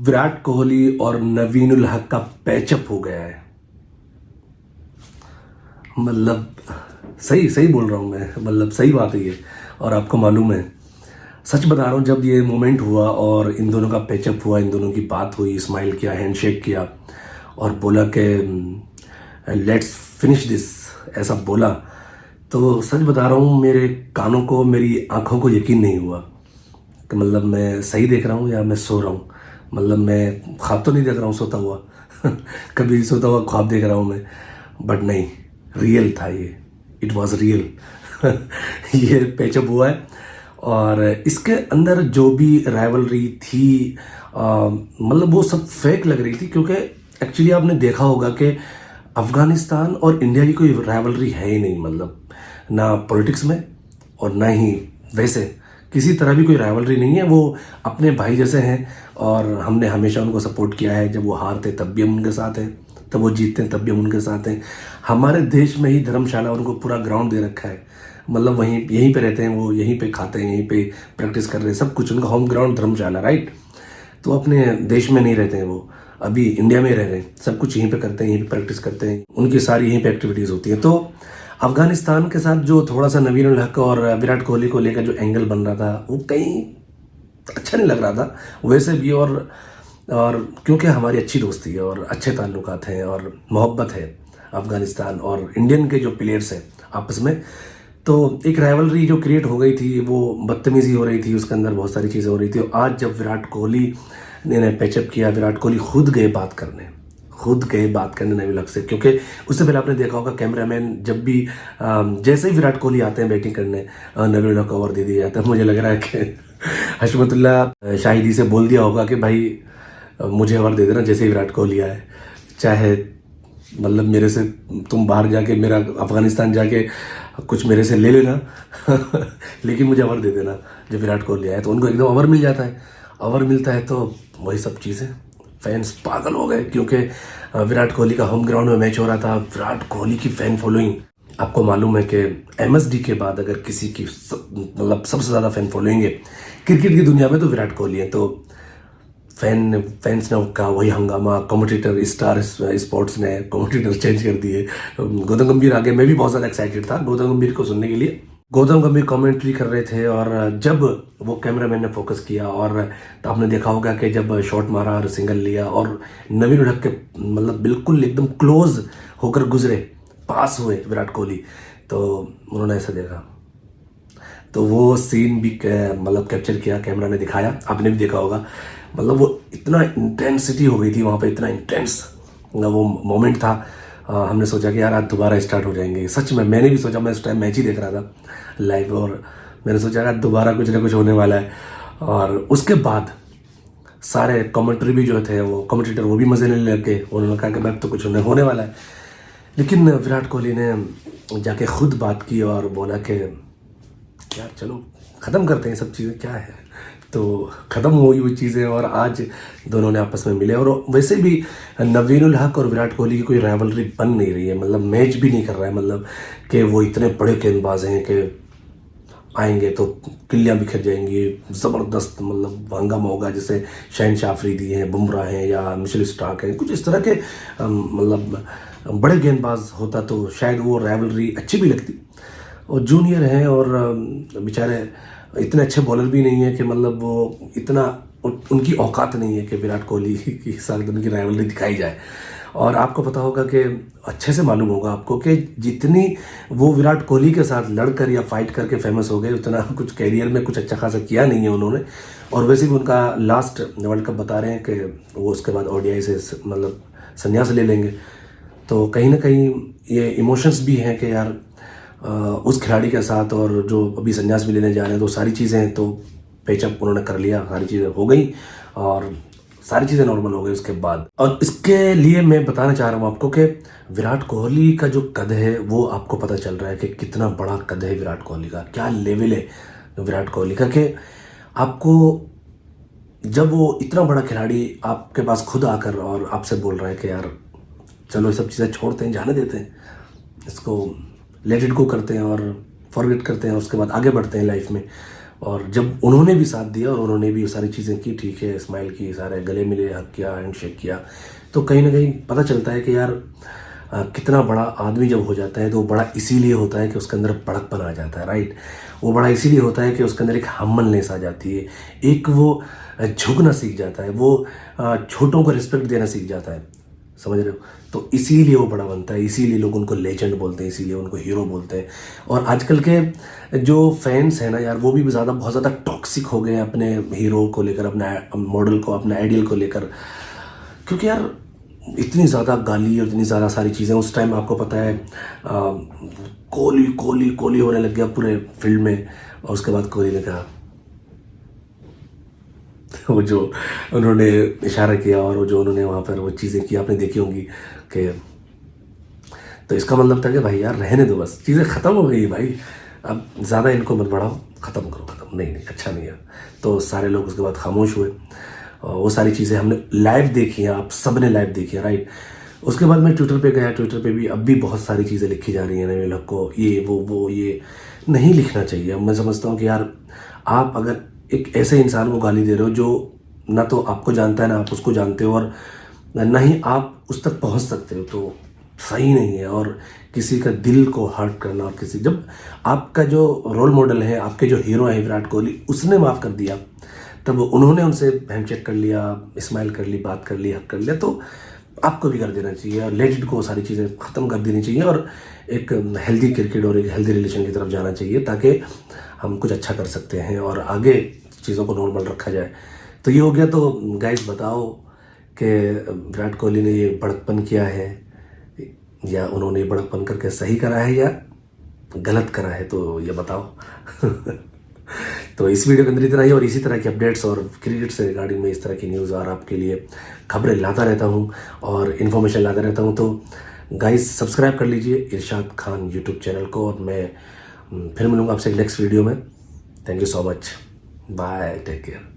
विराट कोहली और नवीन उल हक का पैचअप हो गया है। मतलब सही सही बोल रहा हूँ मैं, मतलब सही बात है ये। और आपको मालूम है, सच बता रहा हूँ, जब ये मोमेंट हुआ और इन दोनों का पैचअप हुआ, इन दोनों की बात हुई, स्माइल किया, हैंडशेक किया और बोला कि लेट्स फिनिश दिस, ऐसा बोला, तो सच बता रहा हूँ, मेरे कानों को, मेरी आंखों को यकीन नहीं हुआ कि मतलब मैं सही देख रहा हूँ या मैं सो रहा हूँ। मतलब मैं ख्वाब तो नहीं देख रहा हूँ सोता हुआ कभी सोता हुआ ख्वाब देख रहा हूँ मैं, बट नहीं, रियल था ये, इट वॉज रियल ये पैचअप हुआ है। और इसके अंदर जो भी राइवलरी थी, मतलब वो सब फेक लग रही थी, क्योंकि एक्चुअली आपने देखा होगा कि अफगानिस्तान और इंडिया की कोई राइवलरी है ही नहीं, मतलब ना पॉलिटिक्स में और ना ही वैसे किसी तरह भी कोई राइवलरी नहीं है। वो अपने भाई जैसे हैं और हमने हमेशा उनको सपोर्ट किया है। जब वो हारते तब भी हम उनके साथ हैं, तब वो जीतते हैं तब भी हम उनके साथ हैं। हमारे देश में ही धर्मशाला उनको पूरा ग्राउंड दे रखा है, मतलब वहीं यहीं पे रहते हैं वो, यहीं पे खाते हैं, यहीं पे प्रैक्टिस कर रहे हैं, सब कुछ उनका होम ग्राउंड धर्मशाला, राइट। तो अपने देश में नहीं रहते हैं वो, अभी इंडिया में रह रहे हैं, सब कुछ यहीं पे करते हैं, यहीं पे प्रैक्टिस करते हैं, उनकी सारी यहीं पे एक्टिविटीज़ होती हैं। तो अफगानिस्तान के साथ जो थोड़ा सा नवीन उल हक और विराट कोहली को लेकर जो एंगल बन रहा था, वो कहीं अच्छा नहीं लग रहा था वैसे भी। और क्योंकि हमारी अच्छी दोस्ती है और अच्छे ताल्लुकात हैं और मोहब्बत है अफगानिस्तान और इंडियन के जो प्लेयर्स हैं आपस में, तो एक राइवलरी जो क्रिएट हो गई थी, वो बदतमीज़ी हो रही थी, उसके अंदर बहुत सारी चीज़ें हो रही थी। और आज जब विराट कोहली ने पैचअप किया, विराट कोहली खुद गए बात करने नवीन हक से, क्योंकि उससे पहले आपने देखा होगा कैमरामैन जब भी जैसे ही विराट कोहली आते हैं बैटिंग करने, नवीन हक को ओवर दे दिया जाता है। मुझे लग रहा है कि हशमतुल्लाह शाहिदी से बोल दिया होगा कि भाई मुझे ओवर दे देना जैसे ही विराट कोहली आए, चाहे मतलब मेरे से तुम बाहर जाके, मेरा अफगानिस्तान जाके कुछ मेरे से ले लेना लेकिन मुझे ओवर दे देना जब विराट कोहली आए। तो उनको एकदम ओवर मिल जाता है, ओवर मिलता है तो वही सब चीज़ें, फैंस पागल हो गए, क्योंकि विराट कोहली का होम ग्राउंड में मैच हो रहा था। विराट कोहली की फैन फॉलोइंग, आपको मालूम है कि एमएसडी के बाद अगर किसी की मतलब सबसे ज़्यादा फैन फॉलोइंग है क्रिकेट की दुनिया में तो विराट कोहली है। तो फैंस ने का वही हंगामा, कमेंटेटर, स्टार स्पोर्ट्स ने कमेंटेटर चेंज कर दिए, गौतम गंभीर आगे। मैं भी बहुत ज़्यादा एक्साइटेड था गौतम गंभीर को सुनने के लिए। गौतम गंभीर कमेंट्री कर रहे थे और जब वो कैमरामैन ने फोकस किया और तो आपने देखा होगा कि जब शॉट मारा और सिंगल लिया और नवीन उल हक के मतलब बिल्कुल एकदम क्लोज होकर गुजरे, पास हुए विराट कोहली, तो उन्होंने ऐसा देखा, तो वो सीन भी मतलब कैप्चर किया, कैमरा ने दिखाया, आपने भी देखा होगा। मतलब वो इतना इंटेंसिटी हो गई थी वहाँ पे, इतना इंटेंस वो मोमेंट था। हमने सोचा कि यार आज दोबारा स्टार्ट हो जाएंगे। सच में मैंने भी सोचा, मैं उस टाइम मैच ही देख रहा था लाइव, और मैंने सोचा यार दोबारा कुछ ना कुछ होने वाला है। और उसके बाद सारे कमेंट्री भी जो थे, वो कमेंटेटर वो भी मज़े लेने लग गए, उन्होंने कहा कि मैं तो कुछ होने वाला है। लेकिन विराट कोहली ने जाके खुद बात की और बोला कि यार चलो ख़त्म करते हैं सब चीज़ें, क्या है। तो ख़त्म हुई हुई चीज़ें और आज दोनों ने आपस में मिले। और वैसे भी नवीन उल हक और विराट कोहली की कोई राइवलरी बन नहीं रही है, मतलब मैच भी नहीं कर रहा है, मतलब कि वो इतने बड़े गेंदबाज हैं कि आएंगे तो किल्लियाँ बिखर जाएंगी, ज़बरदस्त मतलब हंगामा होगा, जैसे शहनशाह अफरीदी हैं, बुमराह हैं या मिशेल स्टार्क हैं, कुछ इस तरह के मतलब बड़े गेंदबाज होता तो शायद वो राइवलरी अच्छी भी लगती। और जूनियर हैं और बेचारे इतने अच्छे बॉलर भी नहीं है कि मतलब वो इतना उनकी औकात नहीं है कि विराट कोहली के साथ उनकी राइवलरी दिखाई जाए। और आपको पता होगा कि अच्छे से मालूम होगा आपको कि जितनी वो विराट कोहली के साथ लड़कर या फाइट करके फेमस हो गए, उतना कुछ कैरियर में कुछ अच्छा खासा किया नहीं है उन्होंने। और वैसे भी उनका लास्ट वर्ल्ड कप बता रहे हैं कि वो उसके बाद ओडीआई से मतलब संन्यास ले लेंगे। तो कहीं ना कहीं ये इमोशंस भी हैं कि यार उस खिलाड़ी के साथ, और जो अभी संन्यास भी लेने जा रहे हैं, तो सारी चीज़ें तो पैचअप उन्होंने कर लिया, सारी चीज़ें हो गई और सारी चीज़ें नॉर्मल हो गई उसके बाद। और इसके लिए मैं बताना चाह रहा हूँ आपको कि विराट कोहली का जो कद है वो आपको पता चल रहा है कि कितना बड़ा कद है विराट कोहली का, क्या लेवल है विराट कोहली का, कि आपको जब वो इतना बड़ा खिलाड़ी आपके पास खुद आकर और आपसे बोल रहा है कि यार चलो ये सब चीज़ें छोड़ते हैं, जाने देते हैं, इसको लेट इट गो करते हैं और फॉरगेट करते हैं, उसके बाद आगे बढ़ते हैं लाइफ में, और जब उन्होंने भी साथ दिया और उन्होंने भी ये सारी चीज़ें की, ठीक है, स्माइल की, सारे गले मिले, हक किया, हैंड शेक किया, तो कहीं ना कहीं पता चलता है कि यार कितना बड़ा आदमी जब हो जाता है तो वो बड़ा इसीलिए होता है कि उसके अंदर बड़कपन आ जाता है, राइट। वो बड़ा इसीलिए होता है कि उसके अंदर एक हम्बलनेस आ जाती है, एक वो झुकना सीख जाता है, वो छोटों को रिस्पेक्ट देना सीख जाता है, समझ रहे हो। तो इसीलिए वो बड़ा बनता है, इसीलिए लोग उनको लेजेंड बोलते हैं, इसीलिए उनको हीरो बोलते हैं। और आजकल के जो फैंस हैं ना यार, वो भी बहुत ज़्यादा टॉक्सिक हो गए हैं अपने हीरो को लेकर, अपना मॉडल को, अपना आइडियल को लेकर। क्योंकि यार इतनी ज़्यादा गाली और इतनी ज़्यादा सारी चीज़ें उस टाइम, आपको पता है कोहली कोहली कोहली होने लग गया पूरे फील्ड में। और उसके बाद कोहली ने कहा वो जो उन्होंने इशारा किया और वो जो उन्होंने वहाँ पर वो चीज़ें की, आपने देखी होंगी कि, तो इसका मतलब था कि भाई यार रहने दो, बस चीज़ें ख़त्म हो गई भाई, अब ज़्यादा इनको मत बढ़ाओ, ख़त्म करो, ख़त्म, नहीं नहीं अच्छा नहीं है। तो सारे लोग उसके बाद खामोश हुए। और वो सारी चीज़ें हमने लाइव देखी हैं, आप सब ने लाइव देखी है, राइट। उसके बाद मैं ट्विटर पे गया, ट्विटर पे भी अब भी बहुत सारी चीज़ें लिखी जा रही हैं नए लोग को, ये वो ये नहीं लिखना चाहिए। अब मैं समझता हूँ कि यार आप अगर एक ऐसे इंसान को गाली दे रहे हो जो ना तो आपको जानता है ना आप उसको जानते हो, और ना ही आप उस तक पहुँच सकते हो, तो सही नहीं है। और किसी का दिल को हर्ट करना, और किसी, जब आपका जो रोल मॉडल है, आपके जो हीरो है विराट कोहली, उसने माफ़ कर दिया, तब उन्होंने उनसे हैंडशेक कर लिया, स्माइल कर ली, बात कर ली, हक कर लिया, तो आपको भी कर देना चाहिए। और लेजिट को सारी चीज़ें ख़त्म कर देनी चाहिए और एक हेल्दी क्रिकेट और एक हेल्दी रिलेशन की तरफ जाना चाहिए, ताकि हम कुछ अच्छा कर सकते हैं और आगे चीज़ों को नॉर्मल रखा जाए। तो ये हो गया। तो गाइस बताओ कि विराट कोहली ने ये बड़कपन किया है, या उन्होंने बड़कपन करके सही करा है या गलत करा है, तो ये बताओ। तो इस वीडियो के अंदर इतना ही, और इसी तरह की अपडेट्स और क्रिकेट से रिगार्डिंग में इस तरह की न्यूज़ और आपके लिए खबरें लाता रहता हूँ और इन्फॉर्मेशन लाता रहता हूँ। तो गाइस सब्सक्राइब कर लीजिए इरशाद खान यूट्यूब चैनल को, और मैं फिर मिलूँगा आपसे नेक्स्ट वीडियो में। Thank you so much, bye, take care.